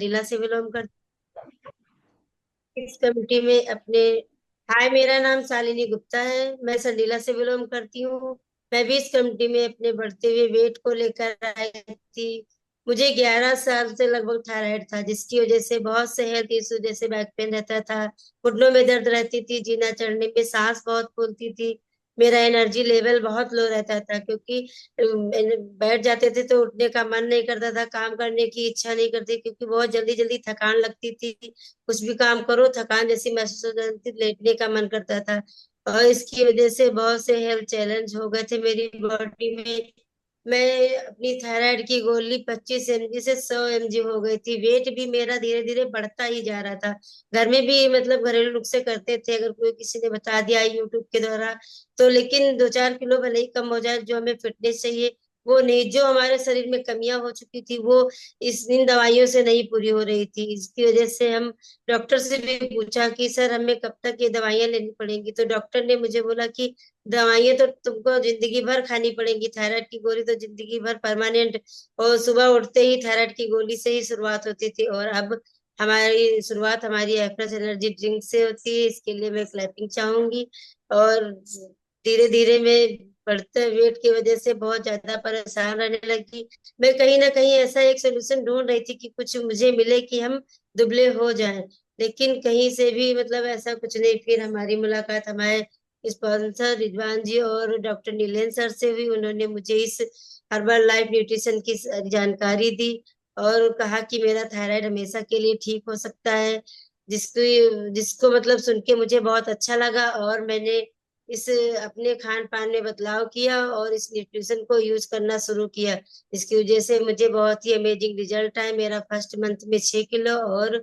लीला से बिलोंग करती हूँ। इस कमेटी में अपने हाय, मेरा नाम शालिनी गुप्ता है। मैं संडीला से बिलोंग करती हूँ। मैं भी इस कमेटी में अपने बढ़ते हुए वेट को लेकर आई थी। मुझे 11 साल से लगभग थायराइड था, जिसकी वजह से बहुत से हेल्थ इशू जैसे बैक पेन रहता था, घुटनों में दर्द रहती थी, जीना चढ़ने में सांस बहुत फूलती थी। मेरा एनर्जी लेवल बहुत लो रहता था, क्योंकि बैठ जाते थे तो उठने का मन नहीं करता था, काम करने की इच्छा नहीं करती, क्योंकि बहुत जल्दी जल्दी थकान लगती थी। कुछ भी काम करो थकान जैसी महसूस हो जाती, लेटने का मन करता था। और इसकी वजह से बहुत से हेल्थ चैलेंज हो गए थे मेरी बॉडी में। मैं अपनी थायराइड की गोली 25 mg से 100 mg हो गई थी। वेट भी मेरा धीरे धीरे बढ़ता ही जा रहा था। घर में भी मतलब घरेलू नुस्खे करते थे, अगर कोई किसी ने बता दिया यूट्यूब के द्वारा तो, लेकिन 2-4 किलो भले ही कम हो जाए, जो हमें फिटनेस चाहिए वो नहीं, जो हमारे शरीर में कमियां हो चुकी थी वो इन दवाइयों से नहीं पूरी हो रही थी। इसकी वजह से हम डॉक्टर से भी पूछा कि सर हमें कब तक ये दवाइयां लेनी पड़ेंगी, तो डॉक्टर ने मुझे बोला कि दवाइयां तो तुमको जिंदगी भर खानी पड़ेंगी, थायराइड की गोली तो जिंदगी भर परमानेंट। और सुबह उठते ही थायराइड की गोली से ही शुरुआत होती थी, और अब हमारी शुरुआत हमारी एफरेज एनर्जी ड्रिंक से होती है। इसके लिए मैं क्लैपिंग चाहूंगी। और धीरे धीरे मैं बढ़ते वेट की वजह से बहुत ज्यादा परेशान रहने लगी। मैं कहीं ना कहीं ऐसा एक सोल्यूशन ढूंढ रही थी कि कुछ मुझे मिले कि हम दुबले हो जाएं, लेकिन कहीं से भी मतलब ऐसा कुछ नहीं। फिर हमारी मुलाकात हमारे स्पॉन्सर रिजवान जी और डॉक्टर नीलेन सर से हुई। उन्होंने मुझे इस हर्बल लाइफ न्यूट्रिशन की जानकारी दी और कहा कि मेरा थायराइड हमेशा के लिए ठीक हो सकता है, जिसको जिसको मतलब सुन के मुझे बहुत अच्छा लगा। और मैंने इस अपने खान पान में बदलाव किया और इस न्यूट्रिशन को यूज करना शुरू किया। इसकी वजह से मुझे बहुत ही अमेजिंग रिजल्ट आए। मेरा फर्स्ट मंथ में 6 किलो और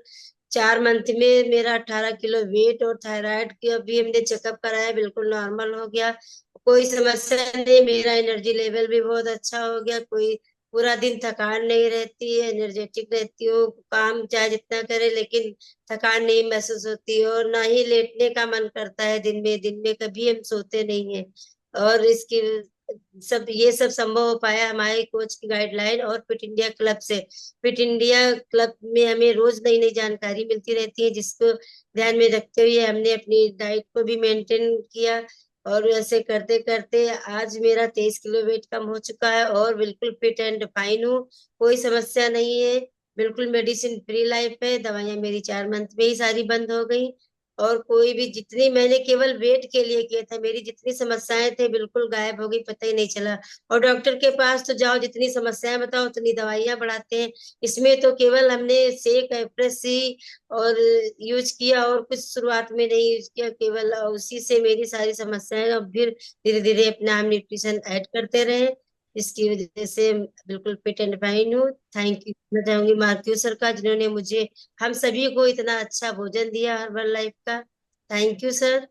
4 मंथ में मेरा 18 किलो वेट, और थायराइड की अभी हमने चेकअप कराया, बिल्कुल नॉर्मल हो गया। कोई समस्या नहीं, मेरा एनर्जी लेवल भी बहुत अच्छा हो गया। कोई पूरा दिन थकान नहीं रहती है, एनर्जेटिक रहती हूँ, काम चाहे जितना करे लेकिन थकान नहीं महसूस होती, और ना ही लेटने का मन करता है। दिन में कभी हम सोते नहीं है। और इसकी सब ये सब संभव हो पाया हमारे कोच की गाइडलाइन और फिट इंडिया क्लब से। फिट इंडिया क्लब में हमें रोज नई नई जानकारी मिलती रहती है, जिसको ध्यान में रखते हुए हमने अपनी डाइट को भी मेंटेन किया। और ऐसे करते करते आज मेरा 23 किलो वेट कम हो चुका है और बिल्कुल फिट एंड फाइन हूँ। कोई समस्या नहीं है, बिल्कुल मेडिसिन फ्री लाइफ है। दवाइयां मेरी 4 मंथ में ही सारी बंद हो गई। और कोई भी जितनी मैंने केवल वेट के लिए किया था, मेरी जितनी समस्याएं थे बिल्कुल गायब हो गई, पता ही नहीं चला। और डॉक्टर के पास तो जाओ, जितनी समस्याएं बताओ उतनी दवाइयां बढ़ाते हैं। इसमें तो केवल हमने सेक एप्रेस सी और यूज किया, और कुछ शुरुआत में नहीं यूज किया, केवल उसी से मेरी सारी समस्याएं। और फिर धीरे धीरे अपना हम न्यूट्रिशन ऐड करते रहे, इसकी वजह से बिल्कुल फिट एंड फाइन हूँ। थैंक यू मैं चाहूंगी मार्क्यू सर का, जिन्होंने मुझे हम सभी को इतना अच्छा भोजन दिया हर्बल लाइफ का। Thank you sir.